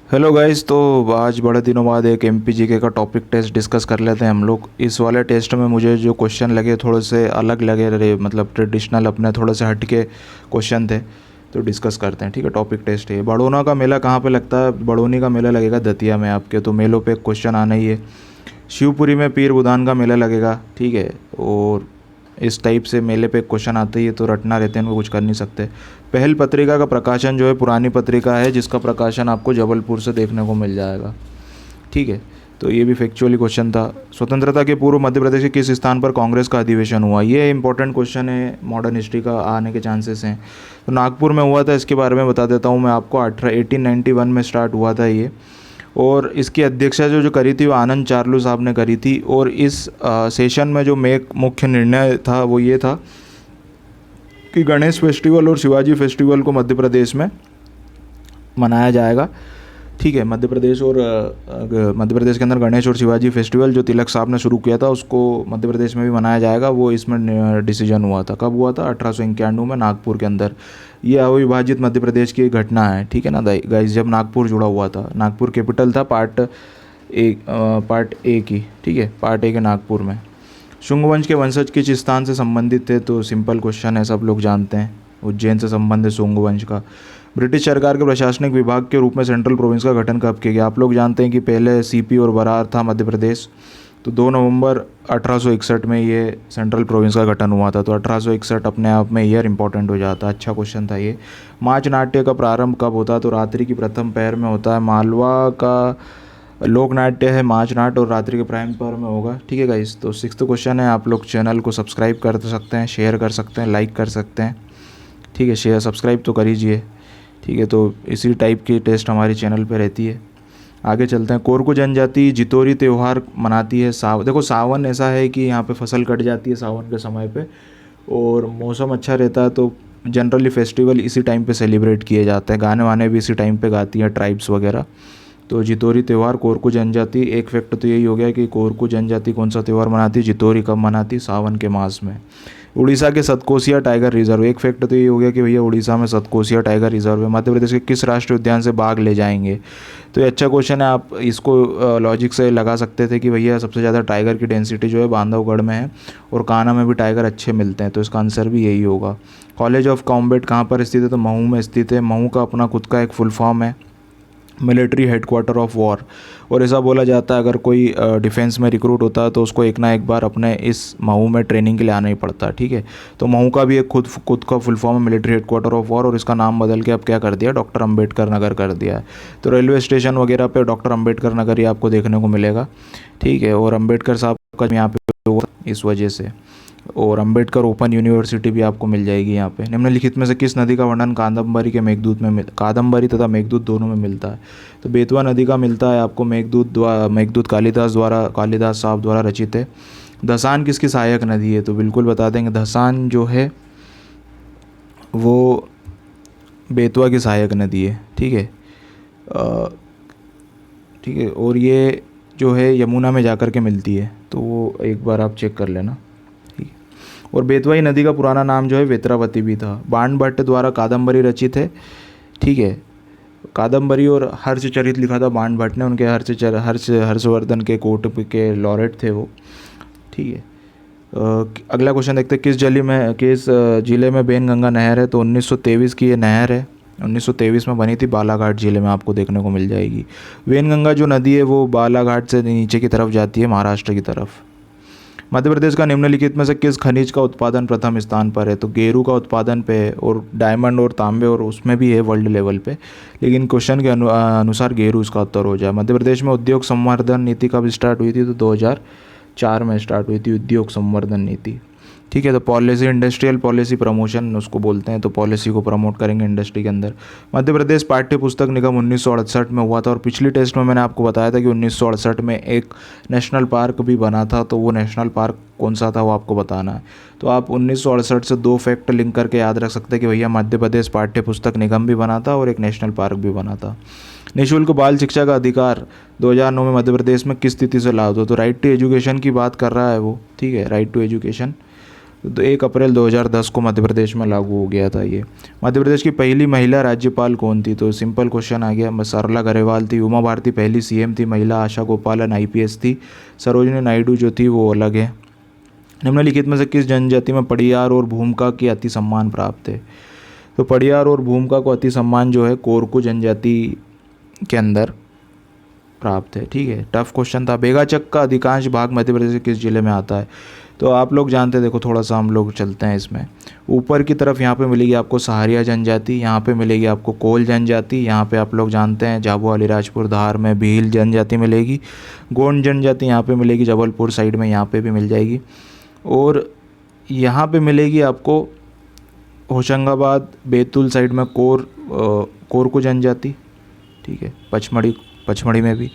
Hello guys. तो आज बड़े दिनों बाद एक एमपीजीके का टॉपिक टेस्ट डिस्कस कर लेते हैं हम लोग। इस वाले टेस्ट में मुझे जो क्वेश्चन लगे थोड़े से अलग लगे रे, मतलब ट्रेडिशनल अपने थोड़े से हटके क्वेश्चन थे, तो डिस्कस करते हैं। ठीक है, टॉपिक टेस्ट है। बड़ौना का मेला कहाँ पे लगता है? बड़ौनी का मेला लगेगा दतिया में आपके, तो मेलों पे क्वेश्चन आना ही है। शिवपुरी में पीर बुदान का मेला लगेगा, ठीक है। और इस टाइप से मेले पे क्वेश्चन आते ही है, तो रटना रहते हैं, उनको कुछ कर नहीं सकते। पहल पत्रिका का प्रकाशन जो है पुरानी पत्रिका है, जिसका प्रकाशन आपको जबलपुर से देखने को मिल जाएगा, ठीक है। तो ये भी फैक्चुअली क्वेश्चन था। स्वतंत्रता के पूर्व मध्य प्रदेश के किस स्थान पर कांग्रेस का अधिवेशन हुआ? ये इंपॉर्टेंट क्वेश्चन है, मॉडर्न हिस्ट्री का आने के चांसेस हैं। तो नागपुर में हुआ था, इसके बारे में बता देता हूँ मैं आपको। 1891 में स्टार्ट हुआ था ये। और इसकी अध्यक्षता जो करी थी वो आनंद चार्लू साहब ने करी थी। और इस सेशन में जो मुख्य निर्णय था वो ये था कि गणेश फेस्टिवल और शिवाजी फेस्टिवल को मध्य प्रदेश में मनाया जाएगा, ठीक है। मध्य प्रदेश के अंदर गणेश और शिवाजी फेस्टिवल जो तिलक साहब ने शुरू किया था उसको मध्य प्रदेश में भी मनाया जाएगा। वो इसमें डिसीजन हुआ था। कब हुआ था? 1891 में नागपुर के अंदर। ये अविभाजित मध्य प्रदेश की एक घटना है, ठीक है ना गाइस। जब नागपुर जुड़ा हुआ था, नागपुर कैपिटल था पार्ट ए की, ठीक है, पार्ट ए के नागपुर में। शुंग वंश के वंशज किस स्थान से संबंधित थे? तो सिंपल क्वेश्चन है, सब लोग जानते हैं। उज्जैन से संबंध है शुंग वंश का। ब्रिटिश सरकार के प्रशासनिक विभाग के रूप में सेंट्रल प्रोविंस का गठन कब किया गया? आप लोग जानते हैं कि पहले सीपी और बरार था मध्य प्रदेश। तो 2 नवंबर 1861 में ये सेंट्रल प्रोविंस का गठन हुआ था। तो 1861 अपने आप में ईयर इंपॉर्टेंट हो जाता है। अच्छा क्वेश्चन था ये। माच नाट्य का प्रारंभ कब होता है? तो रात्रि की प्रथम पहर में होता है। मालवा का लोक नाट्य है माच नाट, और रात्रि के प्राइम पहर में होगा, ठीक है गाइस। तो 6th क्वेश्चन है। आप लोग चैनल को सब्सक्राइब कर सकते हैं, शेयर कर सकते हैं, लाइक कर सकते हैं, ठीक है। शेयर सब्सक्राइब तो कर हीजिए, ठीक है। तो इसी टाइप की टेस्ट हमारी चैनल पे रहती है। आगे चलते हैं। कोरकू जनजाति जितोरी त्यौहार मनाती है। देखो सावन ऐसा है कि यहाँ पे फसल कट जाती है सावन के समय पे, और मौसम अच्छा रहता है, तो जनरली फेस्टिवल इसी टाइम पे सेलिब्रेट किए जाते हैं। गाने वाने भी इसी टाइम पे गाती हैं ट्राइब्स वगैरह। तो जितोरी त्यौहार कोरकू जनजाति। एक फैक्ट तो यही हो गया कि कोरकू जनजाति कौन सा त्यौहार मनाती है, जितोरी कब मनाती? सावन के मास में। उड़ीसा के सतकोसिया टाइगर रिजर्व। एक फैक्ट तो ये हो गया कि भैया उड़ीसा में सतकोसिया टाइगर रिजर्व है। मध्य प्रदेश के किस राष्ट्रीय उद्यान से बाघ ले जाएंगे? तो ये अच्छा क्वेश्चन है। आप इसको लॉजिक से लगा सकते थे कि भैया सबसे ज़्यादा टाइगर की डेंसिटी जो है बांधवगढ़ में है, और कान्हा में भी टाइगर अच्छे मिलते हैं, तो इसका आंसर भी यही होगा। कॉलेज ऑफ कॉम्बैट कहाँ पर स्थित है? तो महू में स्थित है। महू का अपना खुद का एक फुल फॉर्म है, मिलिट्री हेडक्वार्टर ऑफ वॉर। और ऐसा बोला जाता है अगर कोई डिफेंस में रिक्रूट होता है तो उसको एक ना एक बार अपने इस महू में ट्रेनिंग के लिए आना ही पड़ता है, ठीक है। तो महू का भी एक खुद का फुल फॉर्म है, मिलिट्री हेडक्वार्टर ऑफ वॉर, और इसका नाम बदल के अब क्या कर दिया? डॉक्टर अंबेडकर नगर कर दिया है। तो रेलवे स्टेशन वगैरह पे डॉक्टर अंबेडकर नगर ही आपको देखने को मिलेगा, ठीक है। और अंबेडकर साहब का यहाँ पे हुआ इस वजह से। और अंबेडकर ओपन यूनिवर्सिटी भी आपको मिल जाएगी यहाँ पे। निम्नलिखित में से किस नदी का वर्णन कादम्बरी के मेघदूत में कादम्बरी तथा मेघदूत दोनों में मिलता है? तो बेतवा नदी का मिलता है आपको। मेघदूत कालिदास साहब द्वारा रचित है। धसान किसकी सहायक नदी है? तो बिल्कुल बता देंगे, धसान जो है वो बेतवा की सहायक नदी है, ठीक है। ठीक है, और ये जो है यमुना में जाकर के मिलती है, तो वो एक बार आप चेक कर लेना। और बेतवाई नदी का पुराना नाम जो है वेत्रावती भी था। बाणभट्ट द्वारा कादम्बरी रचित है, ठीक है। कादम्बरी और हर्षचरित लिखा था बाणभट्ट ने। उनके हर्षवर्धन के कोर्ट के लॉरेट थे वो, ठीक है। अगला क्वेश्चन देखते हैं। किस जिले में बेनगंगा नहर है? तो 1923 की ये नहर है। 1923 में बनी थी, बालाघाट जिले में आपको देखने को मिल जाएगी। वेनगंगा जो नदी है वो बालाघाट से नीचे की तरफ जाती है, महाराष्ट्र की तरफ। मध्य प्रदेश का निम्नलिखित में से किस खनिज का उत्पादन प्रथम स्थान पर है? तो गेरू का उत्पादन पे है, और डायमंड और तांबे और उसमें भी है वर्ल्ड लेवल पे, लेकिन क्वेश्चन के अनुसार गेरू इसका उत्तर हो जाए। मध्य प्रदेश में उद्योग संवर्धन नीति कब स्टार्ट हुई थी? तो 2004 में स्टार्ट हुई थी उद्योग संवर्धन नीति, ठीक है। तो पॉलिसी, इंडस्ट्रियल पॉलिसी प्रमोशन उसको बोलते हैं। तो पॉलिसी को प्रमोट करेंगे इंडस्ट्री के अंदर। मध्य प्रदेश पाठ्य पुस्तक निगम 1968 में हुआ था, और पिछली टेस्ट में मैंने आपको बताया था कि 1968 में एक नेशनल पार्क भी बना था। तो वो नेशनल पार्क कौन सा था वो आपको बताना है। तो आप 1968 से 2 फैक्ट लिंक करके याद रख सकते हैं कि भैया मध्य प्रदेश पाठ्य पुस्तक निगम भी बना था और एक नेशनल पार्क भी बना था। निःशुल्क बाल शिक्षा का अधिकार 2009 में मध्य प्रदेश में किस स्थिति से लागू हुआ? तो राइट टू एजुकेशन की बात कर रहा है वो, ठीक है, राइट टू एजुकेशन। तो 1 अप्रैल 2010 को मध्य प्रदेश में लागू हो गया था ये। मध्य प्रदेश की पहली महिला राज्यपाल कौन थी? तो सिंपल क्वेश्चन आ गया, सरला गरेवाल थी। उमा भारती पहली सीएम थी महिला। आशा गोपालन आईपीएस थी। सरोजिनी नायडू जो थी वो अलग है। निम्नलिखित में से किस जनजाति में पड़ियार और भूमिका के अति सम्मान प्राप्त है? तो पड़ियार और भूमिका को अति सम्मान जो है कोरकू जनजाति के अंदर प्राप्त है। ठीक है, टफ क्वेश्चन था। बेगाचक का अधिकांश भाग मध्य प्रदेश के किस जिले में आता है? तो आप लोग जानते हैं, देखो थोड़ा सा हम लोग चलते हैं इसमें। ऊपर की तरफ यहाँ पे मिलेगी आपको सहारिया जनजाति, यहाँ पे मिलेगी आपको कोल जनजाति, यहाँ पे आप लोग जानते हैं झाबुआ अलीराजपुर धार में भील जनजाति मिलेगी। गोंड जनजाति यहाँ पे मिलेगी जबलपुर साइड में, यहाँ पे भी मिल जाएगी। और यहाँ पे मिलेगी आपको होशंगाबाद बैतूल साइड में कोरकू जनजाति। ठीक है, पचमढ़ी में भी।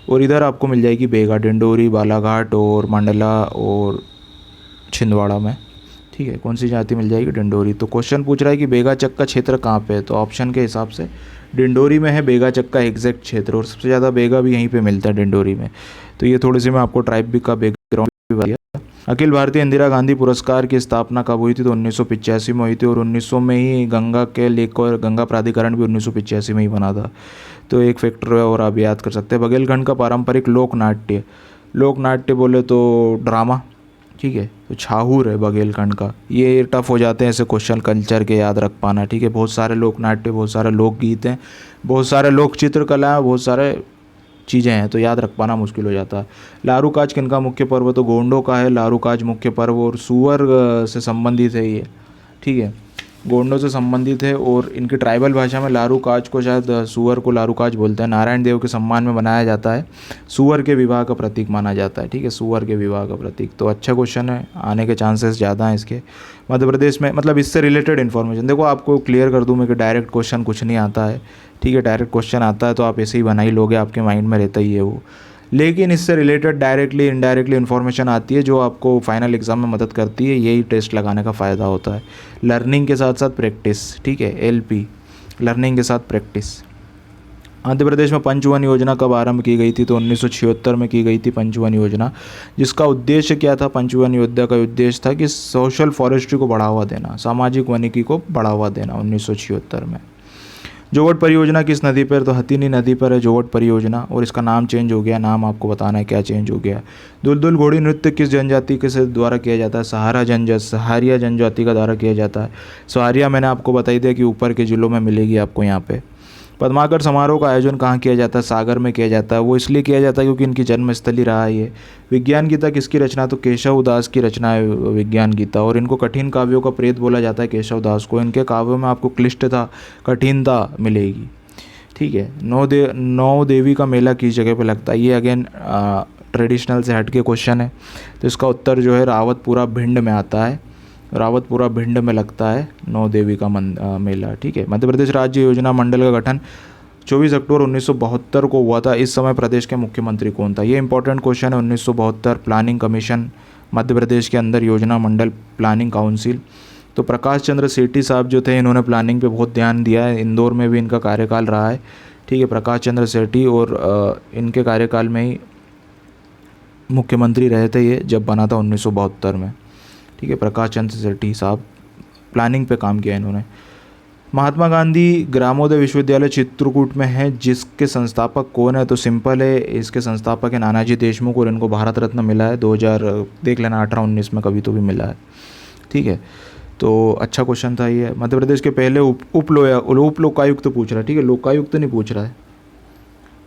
और इधर आपको मिल जाएगी बेगा, डिंडोरी, बालाघाट और मंडला और छिंदवाड़ा में। ठीक है, कौन सी जाति मिल जाएगी? डिंडोरी। तो क्वेश्चन पूछ रहा है कि बेगाचक का क्षेत्र कहाँ पे है? तो ऑप्शन के हिसाब से डिंडोरी में है बेगाचक का एग्जैक्ट क्षेत्र, और सबसे ज़्यादा बेगा भी यहीं पे मिलता है डिंडोरी में। तो ये थोड़ी सी मैं आपको ट्राइब भी का बैकग्राउंड भी बताया। अखिल भारतीय इंदिरा गांधी पुरस्कार की स्थापना कब हुई थी? तो 1985 में हुई थी। और 1900 में ही गंगा के लेक और गंगा प्राधिकरण भी 1985 में ही बना था। तो एक फैक्टर है और आप याद कर सकते हैं। बघेलखंड का पारंपरिक लोक नाट्य बोले तो ड्रामा। ठीक है, तो छाहूर है बघेलखंड का। ये टफ हो जाते हैं ऐसे क्वेश्चन कल्चर के याद रख पाना। ठीक है, बहुत सारे लोक नाट्य, बहुत सारे लोकगीत हैं, बहुत सारे लोक चित्रकला है, बहुत सारे चीज़ें हैं, तो याद रख पाना मुश्किल हो जाता है। लारूकाज किनका मुख्य पर्व? तो गोंडों का है लारूकाज मुख्य पर्व, और सुअर से संबंधित है ये। ठीक है, गोंडों से संबंधित है, और इनकी ट्राइबल भाषा में लारूकाज को शायद सुअर को लारूकाज बोलते हैं। नारायण देव के सम्मान में बनाया जाता है। सुअर के विवाह का प्रतीक माना जाता है। ठीक है, सुअर के विवाह का प्रतीक। तो अच्छा क्वेश्चन है, आने के चांसेस ज़्यादा हैं इसके। मध्य प्रदेश में मतलब इससे रिलेटेड इन्फॉर्मेशन देखो, आपको क्लियर कर दूँ मैं कि डायरेक्ट क्वेश्चन कुछ नहीं आता है। ठीक है, डायरेक्ट क्वेश्चन आता है तो आप ऐसे ही बना ही लोगे, आपके माइंड में रहता ही है वो। लेकिन इससे रिलेटेड डायरेक्टली इनडायरेक्टली इन्फॉर्मेशन आती है जो आपको फाइनल एग्जाम में मदद करती है। यही टेस्ट लगाने का फ़ायदा होता है। लर्निंग के साथ साथ प्रैक्टिस। ठीक है, एलपी, लर्निंग के साथ प्रैक्टिस। आंध्र प्रदेश में पंचवन योजना कब आरंभ की गई थी? तो 1976 में की गई थी पंचवन योजना, जिसका उद्देश्य क्या था? पंचवन योजना का उद्देश्य था कि सोशल फॉरेस्ट्री को बढ़ावा देना, सामाजिक वानिकी को बढ़ावा देना 1976 में। जोगट परियोजना किस नदी पर? तो हथिनी नदी पर है जोगट परियोजना, और इसका नाम चेंज हो गया। नाम आपको बताना है क्या चेंज हो गया। दुलदुल घोड़ी नृत्य किस जनजाति के से द्वारा किया जाता है? सहारिया जनजाति का द्वारा किया जाता है। सहारिया मैंने आपको बताई दिया कि ऊपर के ज़िलों में मिलेगी आपको यहाँ पे। पद्माकर समारोह का आयोजन कहाँ किया जाता है? सागर में किया जाता है। वो इसलिए किया जाता है क्योंकि इनकी जन्मस्थली रहा है ये। विज्ञान गीता किसकी रचना? तो केशव उदास की रचना है विज्ञान गीता, और इनको कठिन काव्यों का प्रेत बोला जाता है केशव उदास को। इनके काव्यों में आपको क्लिष्टता, कठिनता मिलेगी। ठीक है, नौ देवी का मेला किस जगह पे लगता है? ये अगेन ट्रेडिशनल से हट के क्वेश्चन है, तो इसका उत्तर जो है रावतपुरा भिंड में आता है। रावतपुरा भिंड में लगता है नौ देवी का मेला। ठीक है, मध्य प्रदेश राज्य योजना मंडल का गठन 24 अक्टूबर 1972 को हुआ था। इस समय प्रदेश के मुख्यमंत्री कौन था? ये इंपॉर्टेंट क्वेश्चन है। 1972 प्लानिंग कमीशन मध्य प्रदेश के अंदर, योजना मंडल, प्लानिंग काउंसिल। तो प्रकाश चंद्र सेठी साहब जो थे, इन्होंने प्लानिंग पे बहुत ध्यान दिया है। इंदौर में भी इनका कार्यकाल रहा है। ठीक है, प्रकाश चंद्र सेठी, और इनके कार्यकाल में ही मुख्यमंत्री रहे थे ये, जब बना था 1972 में। ठीक है, प्रकाश चंद्र सेठी साहब प्लानिंग पे काम किया इन्होंने। महात्मा गांधी ग्रामोदय विश्वविद्यालय चित्रकूट में है, जिसके संस्थापक कौन है? तो सिंपल है, इसके संस्थापक है नानाजी देशमुख, और इनको भारत रत्न मिला है 2000 देख लेना 18-19 में कभी तो भी मिला है। ठीक है, तो अच्छा क्वेश्चन था ये। मध्य प्रदेश के पहले उप लोकायुक्त पूछ रहा है। ठीक है, लोकायुक्त नहीं पूछ रहा है,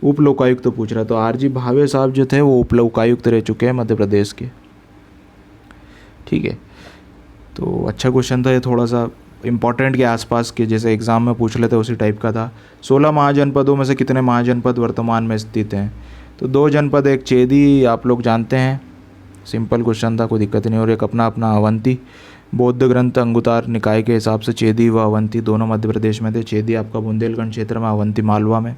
उप लोकायुक्त पूछ रहा है। तो आरजी भावे साहब जो थे वो उप लोकायुक्त रह चुके हैं मध्य प्रदेश के। ठीक है, तो अच्छा क्वेश्चन था ये, थोड़ा सा इम्पॉर्टेंट के आसपास के, जैसे एग्ज़ाम में पूछ लेते उसी टाइप का था। 16 महाजनपदों में से कितने महाजनपद वर्तमान में स्थित हैं? तो 2 जनपद, एक चेदी आप लोग जानते हैं, सिंपल क्वेश्चन था, कोई दिक्कत नहीं। और एक अपना अवंती। बौद्ध ग्रंथ अंगुतार निकाय के हिसाब से चेदी व अवंती दोनों मध्य प्रदेश में थे। चेदी आपका बुंदेलखंड क्षेत्र में, अवंती मालवा में।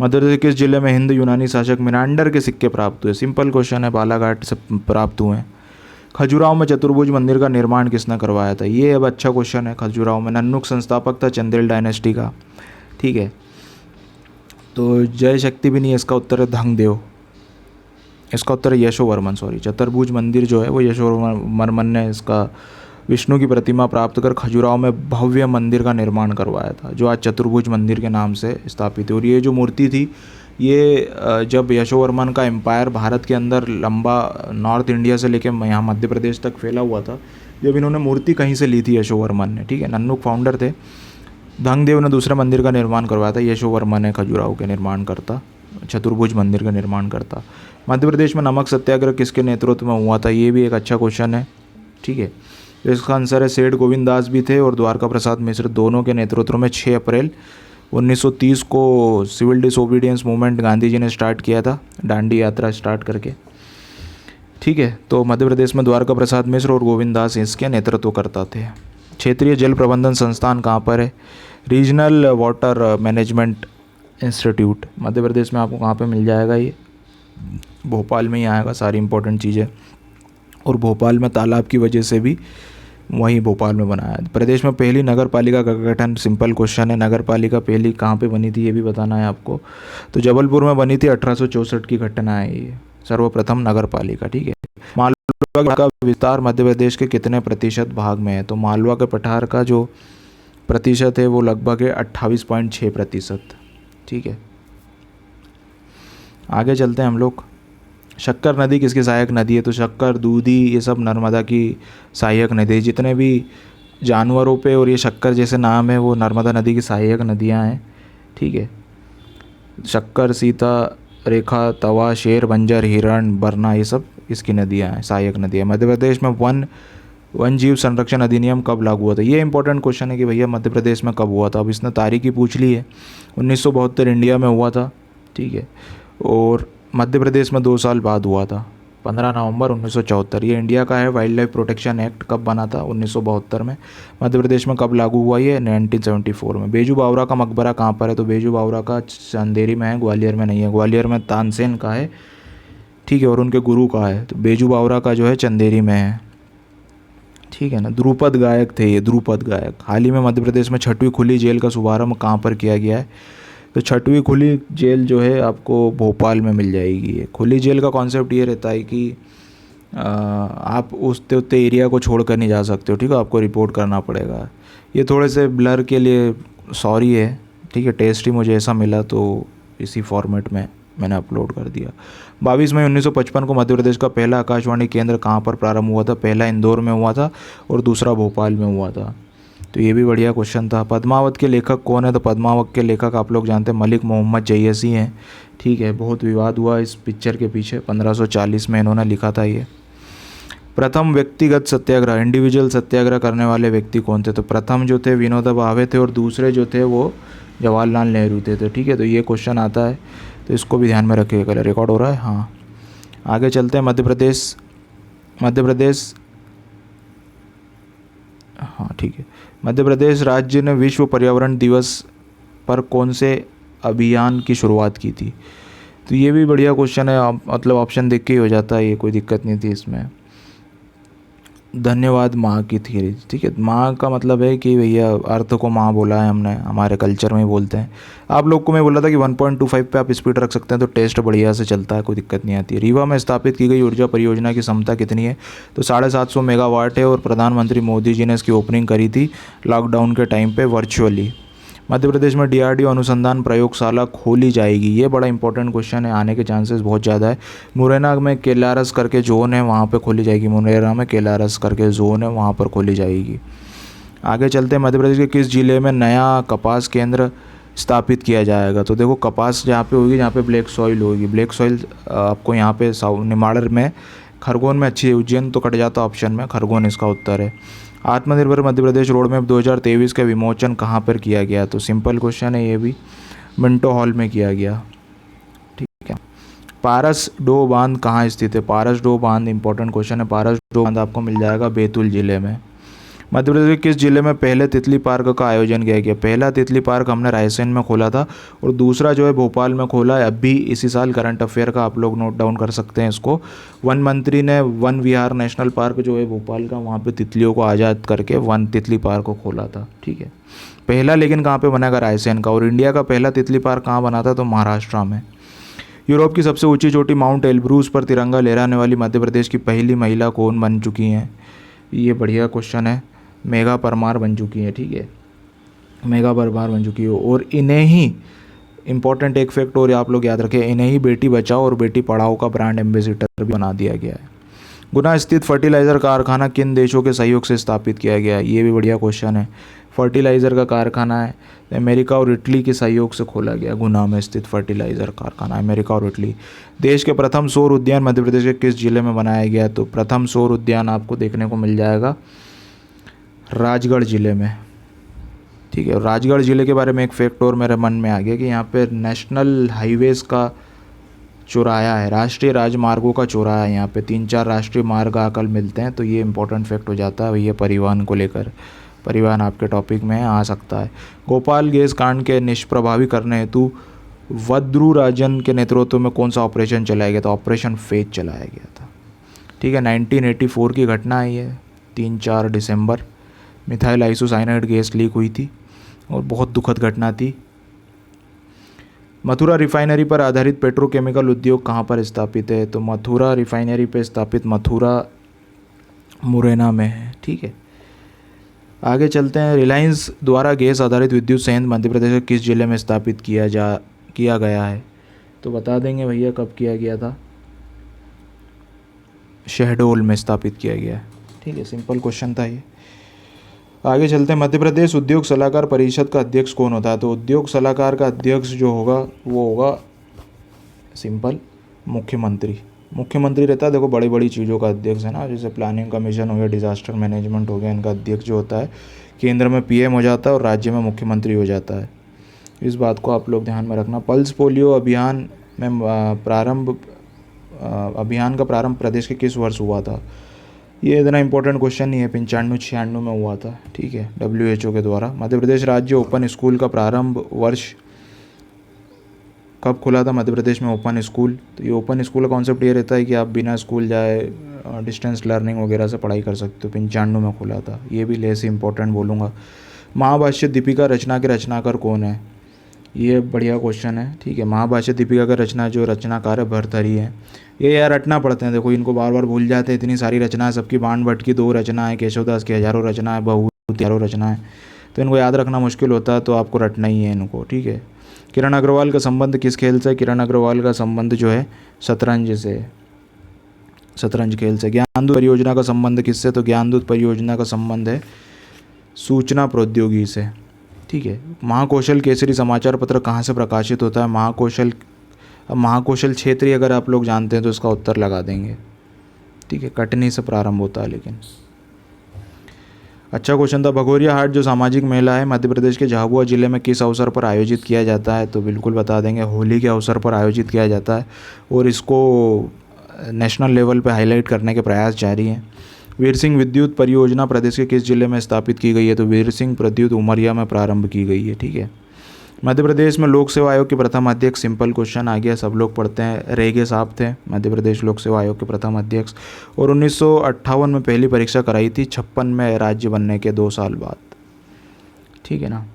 मध्य प्रदेश किस जिले में हिंद यूनानी शासक मिनांडर के सिक्के प्राप्त हुए? सिंपल क्वेश्चन है, बालाघाट से प्राप्त हुए हैं। खजुराहो में चतुर्भुज मंदिर का निर्माण किसने करवाया था? ये अब अच्छा क्वेश्चन है। खजुराहो में नन्नुक संस्थापक था चंदेल डायनेस्टी का। ठीक है, तो जय शक्ति भी नहीं है, इसका उत्तर है धंगदेव। इसका उत्तर है यशोवर्मन, सॉरी। चतुर्भुज मंदिर जो है वो यशोवर्मन ने इसका विष्णु की प्रतिमा प्राप्त कर खजुराहो में भव्य मंदिर का निर्माण करवाया था, जो आज चतुर्भुज मंदिर के नाम से स्थापित है। और ये जो मूर्ति थी ये जब यशोवर्मन का एम्पायर भारत के अंदर लंबा नॉर्थ इंडिया से लेकर यहाँ मध्य प्रदेश तक फैला हुआ था, जब इन्होंने मूर्ति कहीं से ली थी यशोवर्मन ने, ठीक है। नन्नुक फाउंडर थे। धंगदेव ने दूसरे मंदिर का निर्माण करवाया था, यशोवर्मन ने खजुराहो के निर्माण करता, चतुर्भुज मंदिर का निर्माण करता। मध्य प्रदेश में नमक सत्याग्रह किसके नेतृत्व में हुआ था, ये भी एक अच्छा क्वेश्चन है, ठीक है। तो इसका आंसर है सेठ गोविंद दास भी थे और द्वारका प्रसाद मिश्र, दोनों के नेतृत्व में 6 अप्रैल 1930 को civil disobedience movement Gandhi ji ने स्टार्ट किया था, दांडी यात्रा स्टार्ट करके, ठीक है। तो मध्य प्रदेश में द्वारका प्रसाद मिश्र और गोविंद दास इसके नेतृत्व करता थे। क्षेत्रीय जल प्रबंधन संस्थान कहाँ पर है, regional water management institute, Madhya Pradesh में आपको कहाँ पे मिल जाएगा, ये भोपाल में ही आएगा सारी इंपॉर्टेंट चीज़ें। और भोपाल में तालाब की वजह से भी वहीं भोपाल में बनाया। प्रदेश में पहली नगर पालिका का गठन, सिंपल क्वेश्चन है, नगर पालिका पहली कहाँ पे बनी थी ये भी बताना है आपको। तो जबलपुर में बनी थी, 1864 की घटना है ये, सर्वप्रथम नगर पालिका, ठीक है। मालवा का विस्तार मध्य प्रदेश के कितने प्रतिशत भाग में है, तो मालवा के पठार का जो प्रतिशत है वो लगभग है 28.6%, ठीक है। आगे चलते हैं हम लोग। शक्कर नदी किसकी सहायक नदी है, तो शक्कर, दूधी, ये सब नर्मदा की सहायक नदी है। जितने भी जानवरों पे और ये शक्कर जैसे नाम है वो नर्मदा नदी की सहायक नदियां हैं, ठीक है। शक्कर, सीता, रेखा, तवा, शेर, बंजर, हिरण, बरना, ये सब इसकी नदियां हैं, सहायक नदियाँ। मध्य प्रदेश में वन जीव संरक्षण अधिनियम कब लागू हुआ था, ये इंपॉर्टेंट क्वेश्चन है कि भैया मध्य प्रदेश में कब हुआ था। अब इसने तारीख ही पूछ ली है, 1972 इंडिया में हुआ था, ठीक है। और मध्य प्रदेश में 2 साल बाद हुआ था, 15 नवंबर 1974। ये इंडिया का है। वाइल्ड लाइफ प्रोटेक्शन एक्ट कब बना था, 1972 में। मध्य प्रदेश में कब लागू हुआ ये, 1974 में। बेजू बावरा का मकबरा कहाँ पर है, तो बेजू बावरा का चंदेरी में है, ग्वालियर में नहीं है। ग्वालियर में तानसेन का है, ठीक है, और उनके गुरु का है। तो बेजू बावरा का जो है चंदेरी में है, ठीक है ना। द्रुपद गायक थे ये, द्रुपद गायक। हाल ही में मध्य प्रदेश में 6वीं खुली जेल का शुभारंभ कहाँ पर किया गया है, तो 6वीं खुली जेल जो है आपको भोपाल में मिल जाएगी। खुली जेल का कॉन्सेप्ट ये रहता है कि आप उस उतने एरिया को छोड़ कर नहीं जा सकते हो, ठीक है, आपको रिपोर्ट करना पड़ेगा। ये थोड़े से ब्लर के लिए सॉरी है, ठीक है, टेस्ट ही मुझे ऐसा मिला तो इसी फॉर्मेट में मैंने अपलोड कर दिया। 22 मई 1955 को मध्य प्रदेश का पहला आकाशवाणी केंद्र कहाँ पर प्रारंभ हुआ था, पहला इंदौर में हुआ था और दूसरा भोपाल में हुआ था। तो ये भी बढ़िया क्वेश्चन था। पद्मावत के लेखक कौन है, तो पद्मावत के लेखक आप लोग जानते हैं मलिक मोहम्मद जयसी हैं, ठीक है। बहुत विवाद हुआ इस पिक्चर के पीछे, 1540 में इन्होंने लिखा था ये। प्रथम व्यक्तिगत सत्याग्रह, इंडिविजुअल सत्याग्रह करने वाले व्यक्ति कौन थे, तो प्रथम जो थे विनोबा भावे थे और दूसरे जो थे वो जवाहरलाल नेहरू थे, ठीक है। तो ये क्वेश्चन आता है तो इसको भी ध्यान में रखिएगा। रिकॉर्ड हो रहा है, हाँ। आगे चलते हैं। मध्य प्रदेश, हाँ ठीक है। मध्य प्रदेश राज्य ने विश्व पर्यावरण दिवस पर कौन से अभियान की शुरुआत की थी, तो ये भी बढ़िया क्वेश्चन है, मतलब ऑप्शन देख के ही हो जाता है, ये कोई दिक्कत नहीं थी इसमें। धन्यवाद माँ की थी, ठीक है। माँ का मतलब है कि भैया अर्थ को माँ बोला है हमने, हमारे कल्चर में ही बोलते हैं। आप लोग को मैं बोला था कि 1.25 पे आप स्पीड रख सकते हैं तो टेस्ट बढ़िया से चलता है, कोई दिक्कत नहीं आती है। रीवा में स्थापित की गई ऊर्जा परियोजना की क्षमता कितनी है, तो 750 मेगावाट है और प्रधानमंत्री मोदी जी ने इसकी ओपनिंग करी थी लॉकडाउन के टाइम पे वर्चुअली। मध्य प्रदेश में DRDO अनुसंधान प्रयोगशाला खोली जाएगी, ये बड़ा इंपॉर्टेंट क्वेश्चन है, आने के चांसेस बहुत ज़्यादा है। मुरैना में केलारस करके जोन है, वहाँ पे खोली जाएगी। मुरैना में केलारस करके जोन है, वहाँ पर खोली जाएगी। आगे चलते हैं। मध्य प्रदेश के किस जिले में नया कपास केंद्र स्थापित किया जाएगा, तो देखो कपास जहाँ पे होगी, जहाँ पे ब्लैक सॉइल होगी, ब्लैक सॉइल आपको यहाँ पे निमाड़ में, खरगोन में अच्छी है। उज्जैन तो कट जाता ऑप्शन में, खरगोन इसका उत्तर है। आत्मनिर्भर मध्य प्रदेश रोड मैप 2023 का विमोचन कहाँ पर किया गया, तो सिंपल क्वेश्चन है ये भी, मिंटो हॉल में किया गया, ठीक है। पारस डो बांध कहाँ स्थित है, पारस डो बांध इंपॉर्टेंट क्वेश्चन है। पारस डो बांध आपको मिल जाएगा बैतूल जिले में। मध्य प्रदेश के किस जिले में पहले तितली पार्क का आयोजन किया गया, पहला तितली पार्क हमने रायसेन में खोला था और दूसरा जो है भोपाल में खोला है अभी इसी साल। करंट अफेयर का आप लोग नोट डाउन कर सकते हैं इसको। वन मंत्री ने वन विहार नेशनल पार्क जो है भोपाल का, वहाँ पे तितलियों को आज़ाद करके वन तितली पार्क को खोला था, ठीक है। पहला लेकिन कहाँ पे बनेगा, रायसेन का। और इंडिया का पहला तितली पार्क कहाँ बना था, तो महाराष्ट्र में। यूरोप की सबसे ऊंची चोटी माउंट एल्ब्रूस पर तिरंगा लहराने वाली मध्य प्रदेश की पहली महिला कौन बन चुकी हैं? ये बढ़िया क्वेश्चन है। मेघा परमार बन चुकी हैं, ठीक है, मेघा परमार बन चुकी हो। और इन्हें ही इंपॉर्टेंट एक फैक्ट और आप लोग याद रखें, इन्हें ही बेटी बचाओ और बेटी पढ़ाओ का ब्रांड एम्बेसडर भी बना दिया गया है। गुना स्थित फर्टिलाइज़र कारखाना किन देशों के सहयोग से स्थापित किया गया है? ये भी बढ़िया क्वेश्चन है। फर्टिलाइज़र का कारखाना है अमेरिका और इटली के सहयोग से खोला गया। गुना में स्थित फर्टिलाइज़र कारखाना अमेरिका और इटली। देश के प्रथम सौर उद्यान मध्य प्रदेश के किस जिले में बनाया गया? तो प्रथम सौर उद्यान आपको देखने को मिल जाएगा राजगढ़ जिले में, ठीक है। राजगढ़ जिले के बारे में एक फैक्ट और मेरे मन में आ गया कि यहाँ पे नेशनल हाईवेज़ का चौराया है, राष्ट्रीय राजमार्गों का चौराया है। यहाँ पे 3-4 राष्ट्रीय मार्ग आकर मिलते हैं, तो ये इंपॉर्टेंट फैक्ट हो जाता है भैया परिवहन को लेकर। परिवहन आपके टॉपिक में आ सकता है। भोपाल गैस कांड के निष्प्रभावी करने हेतु वद्रुराजन के नेतृत्व में कौन सा ऑपरेशन चलाया गया था? ऑपरेशन फेज चलाया गया था, ठीक है। 1984 की घटना है ये, 3-4 दिसंबर मिथाइल आइसोसाइनाइड गैस लीक हुई थी और बहुत दुखद घटना थी। मथुरा रिफाइनरी पर आधारित पेट्रोकेमिकल उद्योग कहाँ पर स्थापित है? तो मथुरा रिफाइनरी पर स्थापित मथुरा मुरैना में है, ठीक है। आगे चलते हैं। रिलायंस द्वारा गैस आधारित विद्युत संयंत्र मध्य प्रदेश के किस जिले में स्थापित किया गया है? तो बता देंगे भैया कब किया गया था। शहडोल में स्थापित किया गया है, ठीक है। सिंपल क्वेश्चन था ये। आगे चलते हैं। मध्य प्रदेश उद्योग सलाहकार परिषद का अध्यक्ष कौन होता है? तो उद्योग सलाहकार का अध्यक्ष जो होगा वो होगा सिंपल मुख्यमंत्री। मुख्यमंत्री रहता है, देखो बड़ी बड़ी चीज़ों का अध्यक्ष है ना, जैसे प्लानिंग कमीशन हो गया, डिजास्टर मैनेजमेंट हो गया, इनका अध्यक्ष जो होता है केंद्र में पीएम हो जाता है और राज्य में मुख्यमंत्री हो जाता है। इस बात को आप लोग ध्यान में रखना। पल्स पोलियो अभियान में अभियान का प्रारंभ प्रदेश के किस वर्ष हुआ था? ये इतना इंपॉर्टेंट क्वेश्चन नहीं है, 95-96 में हुआ था, ठीक है, WHO के द्वारा। मध्य प्रदेश राज्य ओपन स्कूल का प्रारंभ वर्ष कब खुला था? मध्य प्रदेश में ओपन स्कूल। तो ये ओपन स्कूल का कॉन्सेप्ट ये रहता है कि आप बिना स्कूल जाए डिस्टेंस लर्निंग वगैरह से पढ़ाई कर सकते हो। 95 में खुला था। ये भी लेस इंपॉर्टेंट बोलूँगा। महाभाष्य दीपिका रचना के रचनाकार कौन है? ये बढ़िया क्वेश्चन है, ठीक है। महाभाष्य दीपिका का रचना जो रचनाकार है भर्तृहरि है। ये यार रटना पड़ते हैं, देखो इनको बार बार भूल जाते हैं, इतनी सारी रचना है सबकी। बाण भट्ट की 2 रचना है, केशवदास की हज़ारों रचना है, बहुत हज़ारों रचना है, तो इनको याद रखना मुश्किल होता है, तो आपको रटना ही है इनको, ठीक है। किरण अग्रवाल का संबंध किस खेल से? किरण अग्रवाल का संबंध जो है शतरंज से, शतरंज खेल से। ज्ञानदूत परियोजना का संबंध किससे? तो ज्ञानदूत परियोजना का संबंध है सूचना प्रौद्योगिकी से, ठीक है। महाकौशल केसरी समाचार पत्र कहाँ से प्रकाशित होता है? महाकौशल क्षेत्रीय अगर आप लोग जानते हैं तो इसका उत्तर लगा देंगे, ठीक है। कटनी से प्रारंभ होता है लेकिन। अच्छा क्वेश्चन था। भगोरिया हाट जो सामाजिक मेला है मध्य प्रदेश के झाबुआ जिले में किस अवसर पर आयोजित किया जाता है? तो बिल्कुल बता देंगे, होली के अवसर पर आयोजित किया जाता है और इसको नेशनल लेवल पे हाईलाइट करने के प्रयास जारी हैं। वीर सिंह विद्युत परियोजना प्रदेश के किस जिले में स्थापित की गई है? तो वीर सिंह विद्युत उमरिया में प्रारंभ की गई है, ठीक है। मध्य प्रदेश में लोक सेवा आयोग के प्रथम अध्यक्ष, सिंपल क्वेश्चन आ गया, सब लोग पढ़ते हैं, रेगे साहब थे मध्य प्रदेश लोक सेवा आयोग के प्रथम अध्यक्ष। और 1958 में पहली परीक्षा कराई थी, 56 में राज्य बनने के 2 साल बाद, ठीक है ना।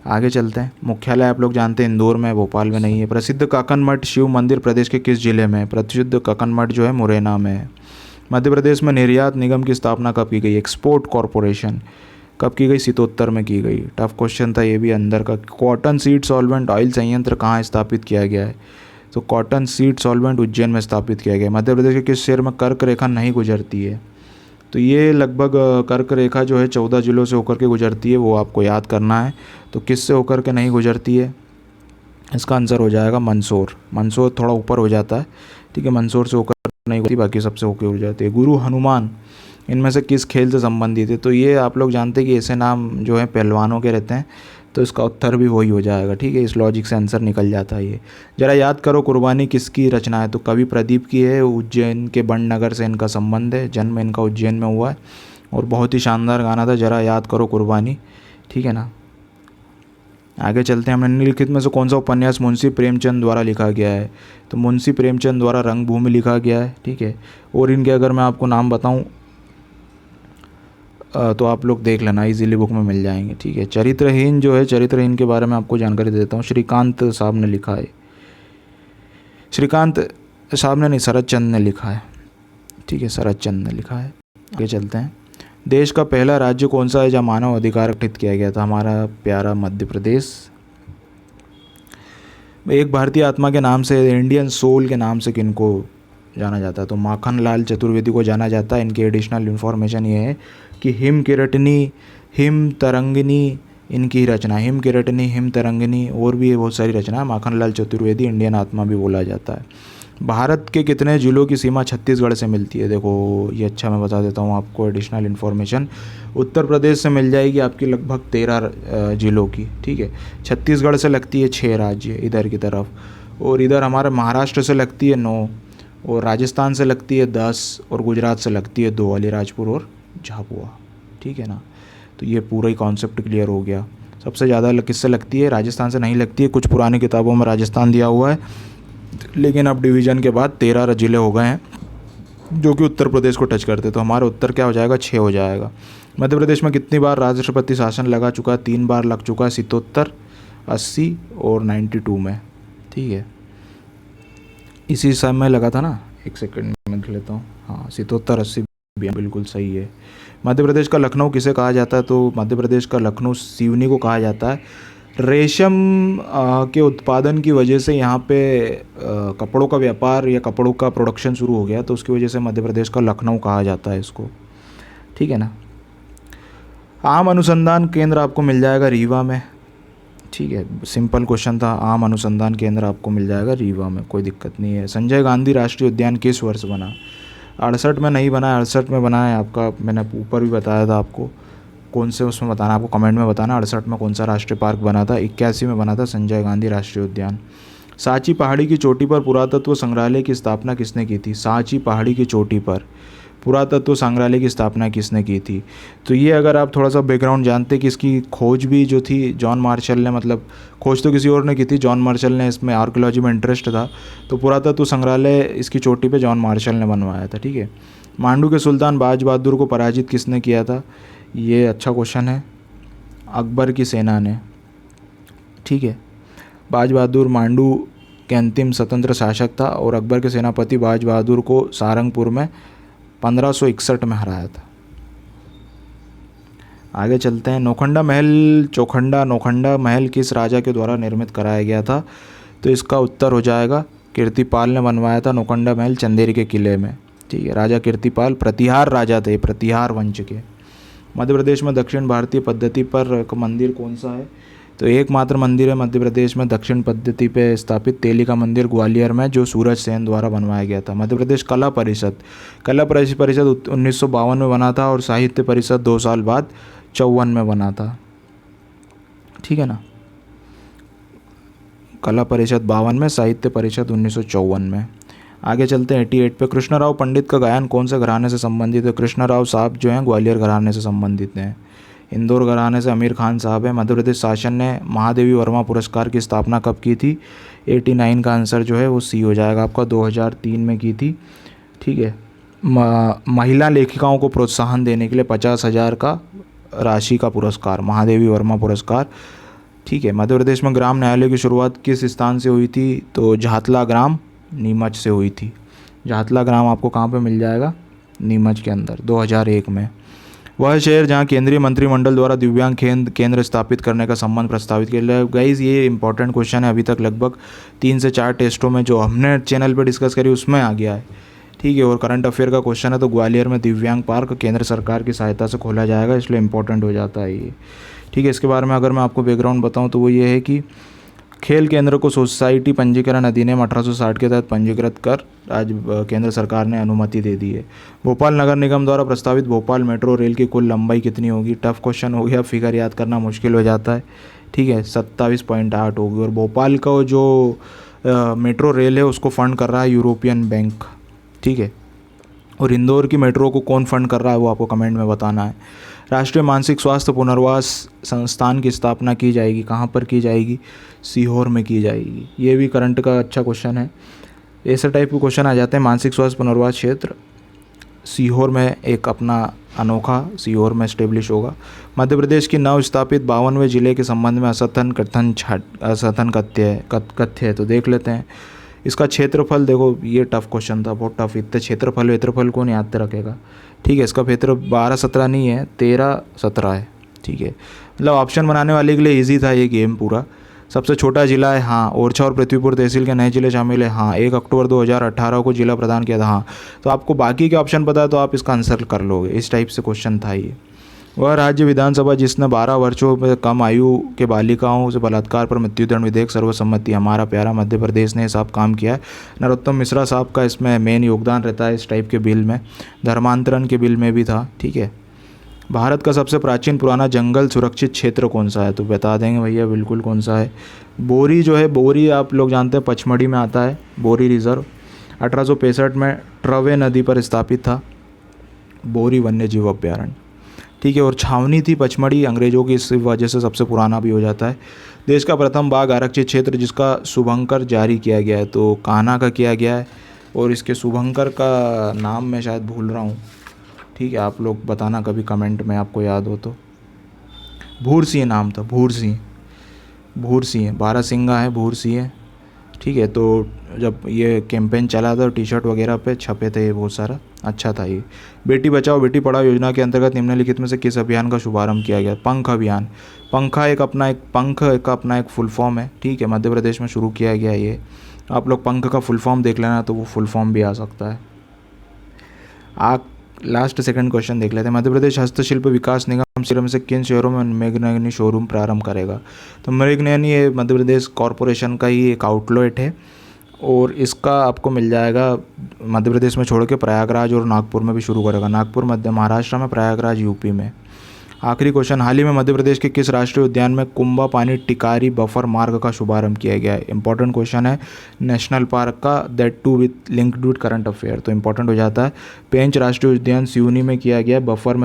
आगे चलते हैं। मुख्यालय आप लोग जानते हैं इंदौर में, भोपाल में नहीं है। प्रसिद्ध काकन मठ शिव मंदिर प्रदेश के किस जिले में है? प्रसिद्ध काकन मठ जो है मुरैना में है। मध्य प्रदेश में निर्यात निगम की स्थापना कब की गई? एक्सपोर्ट कॉरपोरेशन कब की गई? सीतोत्तर में की गई। टफ क्वेश्चन था ये भी अंदर का। कॉटन सीड सॉल्वेंट ऑयल संयंत्र कहाँ स्थापित किया गया है? तो कॉटन सीड सॉल्वेंट उज्जैन में स्थापित किया गया है। मध्य प्रदेश के किस शहर में कर्क रेखा नहीं गुजरती है? तो ये लगभग कर्क रेखा जो है 14 जिलों से होकर के गुजरती है, वो आपको याद करना है। तो किस से होकर के नहीं गुजरती है? इसका आंसर हो जाएगा मंदसौर। मंदसौर थोड़ा ऊपर हो जाता है, ठीक है, मंदसौर से होकर नहीं होती, बाकी सबसे होकर हो जाती है। गुरु हनुमान इनमें से किस खेल से संबंधित है? तो ये आप लोग जानते हैं कि ऐसे नाम जो है पहलवानों के रहते हैं, तो इसका उत्तर भी वही हो जाएगा, ठीक है। इस लॉजिक से आंसर निकल जाता है ये। जरा याद करो कुर्बानी किसकी रचना है? तो कवि प्रदीप की है। उज्जैन के बड़नगर से इनका संबंध है, जन्म इनका उज्जैन में हुआ है और बहुत ही शानदार गाना था, जरा याद करो कुर्बानी, ठीक है ना। आगे चलते हैं। हमने निम्नलिखित में से कौन सा उपन्यास मुंशी प्रेमचंद द्वारा लिखा गया है? तो मुंशी प्रेमचंद द्वारा रंगभूमि लिखा गया है, ठीक है। और इनके अगर मैं आपको नाम बताऊं तो आप लोग देख लेना, इजीली बुक में मिल जाएंगे, ठीक है। चरित्रहीन जो है, चरित्रहीन के बारे में आपको जानकारी देता हूँ, श्रीकांत साहब ने लिखा है। श्रीकांत साहब ने नहीं, शरद चंद्र ने लिखा है। ठीक है, शरद चंद्र ने लिखा है। आगे चलते हैं। देश का पहला राज्य कौन सा है जहाँ मानव अधिकार गठित किया गया था? हमारा प्यारा मध्य प्रदेश। एक भारतीय आत्मा के नाम से, इंडियन सोल के नाम से किनको जाना जाता है? तो माखन लाल चतुर्वेदी को जाना जाता है। इनकी एडिशनल इन्फॉर्मेशन ये है कि हिम किरटनी, हिम तरंगिनी इनकी रचना, हिम किरटनी, हिम तरंगिनी और भी बहुत सारी रचना है। माखन लाल चतुर्वेदी इंडियन आत्मा भी बोला जाता है। भारत के कितने जिलों की सीमा छत्तीसगढ़ से मिलती है? देखो ये अच्छा मैं बता देता हूँ आपको एडिशनल इन्फॉर्मेशन। उत्तर प्रदेश से मिल जाएगी आपकी लगभग 13 जिलों की। ठीक है, छत्तीसगढ़ से लगती है 6 राज्य इधर की तरफ, और इधर हमारे महाराष्ट्र से लगती है 9, और राजस्थान से लगती है 10, और गुजरात से लगती है 2, अलीराजपुर और झाबुआ। ठीक है ना, तो ये पूरा ही कॉन्सेप्ट क्लियर हो गया। सबसे ज़्यादा किससे लगती है? राजस्थान से नहीं लगती है। कुछ पुरानी किताबों में राजस्थान दिया हुआ है, लेकिन अब डिवीज़न के बाद 13 ज़िले हो गए हैं जो कि उत्तर प्रदेश को टच करते। तो हमारा उत्तर क्या हो जाएगा? 6 हो जाएगा। मध्य प्रदेश में कितनी बार राष्ट्रपति शासन लगा चुका है? 3 बार लग चुका है, 77, 80 और 92 में। ठीक है, इसी समय लगा था ना, एक सेकंड में लिख लेता हूँ। हाँ, 77, 80 बिल्कुल सही है। मध्य प्रदेश का लखनऊ किसे कहा जाता है? तो मध्य प्रदेश का लखनऊ सिवनी को कहा जाता है। रेशम के उत्पादन की वजह से यहाँ पे कपड़ों का व्यापार या कपड़ों का प्रोडक्शन शुरू हो गया, तो उसकी वजह से मध्य प्रदेश का लखनऊ कहा जाता है इसको। ठीक है ना। आम अनुसंधान केंद्र आपको मिल जाएगा रीवा में। ठीक है, सिंपल क्वेश्चन था। आम अनुसंधान केंद्र आपको मिल जाएगा रीवा में, कोई दिक्कत नहीं है। संजय गांधी राष्ट्रीय उद्यान किस वर्ष बना? 68 में नहीं बना, 68 में बना है आपका, मैंने ऊपर भी बताया था आपको। कौन से उसमें बताना, आपको कमेंट में बताना 68 में कौन सा राष्ट्रीय पार्क बना था। 81 में बना था संजय गांधी राष्ट्रीय उद्यान। सांची पहाड़ी की चोटी पर पुरातत्व संग्रहालय की स्थापना किसने की थी? सांची पहाड़ी की चोटी पर पुरातत्व संग्रहालय की स्थापना किसने की थी? तो ये अगर आप थोड़ा सा बैकग्राउंड जानते कि इसकी खोज भी जो थी जॉन मार्शल ने, मतलब खोज तो किसी और ने की थी, जॉन मार्शल ने इसमें आर्कियोलॉजी में इंटरेस्ट था, तो पुरातत्व संग्रहालय इसकी चोटी पे जॉन मार्शल ने बनवाया था। ठीक है। मांडू के सुल्तान बाज बहादुर को पराजित किसने किया था? ये अच्छा क्वेश्चन है। अकबर की सेना ने। ठीक है, बाज बहादुर मांडू के अंतिम स्वतंत्र शासक था और अकबर के सेनापति बाज बहादुर को सारंगपुर में 1561 में हराया था। आगे चलते हैं। नौखंडा महल, चौखंडा नौखंडा महल किस राजा के द्वारा निर्मित कराया गया था? तो इसका उत्तर हो जाएगा कीर्तिपाल ने बनवाया था नौखंडा महल चंदेरी के किले में। ठीक है, राजा कीर्तिपाल प्रतिहार राजा थे, प्रतिहार वंश के। मध्य प्रदेश में दक्षिण भारतीय पद्धति पर मंदिर कौन सा है? तो एकमात्र मंदिर है मध्य प्रदेश में दक्षिण पद्धति पे स्थापित तेली का मंदिर ग्वालियर में, जो सूरज सेन द्वारा बनवाया गया था। मध्य प्रदेश कला परिषद 1952 में बना था और साहित्य परिषद 2 साल बाद 54 में बना था। ठीक है ना, कला परिषद 52 में, साहित्य परिषद 1954 में। आगे चलते हैं 88 पे। कृष्णराव पंडित का गायन कौन से घराने से संबंधित है? कृष्णराव साहब जो हैं ग्वालियर घराने से संबंधित हैं। इंदौर घराने से आमिर खान साहब हैं। मध्य प्रदेश शासन ने महादेवी वर्मा पुरस्कार की स्थापना कब की थी? 89 का आंसर जो है वो सी हो जाएगा आपका, 2003 में की थी। ठीक है। महिला लेखिकाओं को प्रोत्साहन देने के लिए 50,000 का राशि का पुरस्कार, महादेवी वर्मा पुरस्कार। ठीक है। मध्य प्रदेश में ग्राम न्यायालय की शुरुआत किस स्थान से हुई थी? तो झातला ग्राम नीमच से हुई थी। झातला ग्राम आपको कहाँ पे मिल जाएगा? नीमच के अंदर, 2001 में। वह शहर जहाँ केंद्रीय मंत्रिमंडल द्वारा दिव्यांग केंद्र स्थापित करने का संबंध प्रस्तावित किया गया। गाइस ये इंपॉर्टेंट क्वेश्चन है, अभी तक लगभग 3 से 4 टेस्टों में जो हमने चैनल पे डिस्कस करी उसमें आ गया है। ठीक है, और करंट अफेयर का क्वेश्चन है, तो ग्वालियर में दिव्यांग पार्क केंद्र सरकार की सहायता से खोला जाएगा, इसलिए इंपॉर्टेंट हो जाता है ये। ठीक है, इसके बारे में अगर मैं आपको बैकग्राउंड बताऊँ तो वो ये है कि खेल केंद्र को सोसाइटी पंजीकरण अधिनियम 1860 के तहत पंजीकृत कर आज केंद्र सरकार ने अनुमति दे दी है। भोपाल नगर निगम द्वारा प्रस्तावित भोपाल मेट्रो रेल की कुल लंबाई कितनी होगी? टफ क्वेश्चन हो गया, फिगर याद करना मुश्किल हो जाता है। ठीक है, 27.8 होगी। और भोपाल का जो मेट्रो रेल है उसको फंड कर रहा है यूरोपियन बैंक। ठीक है, और इंदौर की मेट्रो को कौन फंड कर रहा है वो आपको कमेंट में बताना है। राष्ट्रीय मानसिक स्वास्थ्य पुनर्वास संस्थान की स्थापना की जाएगी, कहाँ पर की जाएगी? सीहोर में की जाएगी। ये भी करंट का अच्छा क्वेश्चन है, ऐसा टाइप के क्वेश्चन आ जाते हैं। मानसिक स्वास्थ्य पुनर्वास क्षेत्र सीहोर में एक अपना अनोखा सीहोर में स्टेब्लिश होगा। मध्य प्रदेश की नव स्थापित 52वें जिले के संबंध में असथन कथ्य है, तो देख लेते हैं। इसका क्षेत्रफल देखो, ये टफ क्वेश्चन था, बहुत टफ। इतने क्षेत्रफल कौन याद रखेगा। ठीक है, इसका क्षेत्र 12-17 नहीं है, 13-17 है। ठीक है, मतलब ऑप्शन बनाने वाले के लिए ईजी था ये गेम पूरा। सबसे छोटा जिला है, हाँ, ओरछा और पृथ्वीपुर तहसील के नए जिले शामिल है, हाँ, 1 अक्टूबर 2018 को जिला प्रदान किया था, हाँ। तो आपको बाकी के ऑप्शन पता है तो आप इसका आंसर कर लोगे। इस टाइप से क्वेश्चन था ये। वह राज्य विधानसभा जिसने 12 वर्षों में कम आयु के बालिकाओं से बलात्कार पर मृत्युदंड विधेयक सर्वसम्मति, हमारा प्यारा मध्य प्रदेश ने साहब काम किया है। नरोत्तम मिश्रा साहब का इसमें मेन योगदान रहता है इस टाइप के बिल में। धर्मांतरण के बिल में भी था। ठीक है, भारत का सबसे प्राचीन पुराना जंगल सुरक्षित क्षेत्र कौन सा है, तो बता देंगे भैया बिल्कुल कौन सा है। बोरी जो है, बोरी आप लोग जानते हैं पचमढ़ी में आता है, बोरी रिजर्व 1865 में ट्रवे नदी पर स्थापित था, बोरी वन्य जीव अभ्यारण्य। ठीक है, और छावनी थी पचमढ़ी अंग्रेज़ों की, इस वजह से सबसे पुराना भी हो जाता है। देश का प्रथम बाघ आरक्षित क्षेत्र जिसका शुभंकर जारी किया गया है, तो कान्हा का किया गया है, और इसके शुभंकर का नाम मैं शायद भूल रहा हूँ। ठीक है, आप लोग बताना कभी कमेंट में आपको याद हो तो। भूर सिंह नाम था, भूर सिंह, बारहसिंगा है, भूर सिंह है। ठीक है, तो जब ये कैंपेन चला था टी शर्ट वगैरह पे छपे थे ये बहुत सारा, अच्छा था ये। बेटी बचाओ बेटी पढ़ाओ योजना के अंतर्गत निम्नलिखित में से किस अभियान का शुभारंभ किया गया। पंख अभियान। पंख का अपना एक फुल फॉर्म है। ठीक है, मध्य प्रदेश में शुरू किया गया ये। आप लोग पंख का फुल फॉर्म देख लेना तो वो फुल फॉर्म भी आ सकता है। आप लास्ट सेकंड क्वेश्चन देख लेते हैं। मध्य प्रदेश हस्तशिल्प विकास निगम शहरों में से किन शहरों में मेघनयनी शोरूम प्रारंभ करेगा। तो मेघनयनी ये मध्य प्रदेश कॉरपोरेशन का ही एक आउटलेट है, और इसका आपको मिल जाएगा मध्य प्रदेश में छोड़ के प्रयागराज और नागपुर में भी शुरू करेगा। नागपुर मध्य महाराष्ट्र में, प्रयागराज यूपी में। आखिरी क्वेश्चन, हाल ही में मध्य प्रदेश के किस राष्ट्रीय उद्यान में कुंभा पानी टिकारी बफर मार्ग का शुभारंभ किया गया है। इंपॉर्टेंट क्वेश्चन है नेशनल पार्क का, that too with linked with current affair, तो इंपॉर्टेंट हो जाता है। पेंच राष्ट्रीय उद्यान सिवनी में किया गया है बफर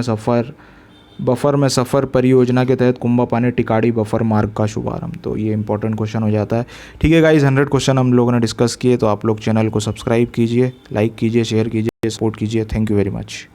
में सफ़र परियोजना के तहत कुंभा पानी टिकारी बफर मार्ग का शुभारंभ, तो ये इंपॉर्टेंट क्वेश्चन हो जाता है। ठीक है गाइस, 100 क्वेश्चन हम लोगों ने डिस्कस किए, तो आप लोग चैनल को सब्सक्राइब कीजिए, लाइक कीजिए, शेयर कीजिए, सपोर्ट कीजिए। Thank you very much.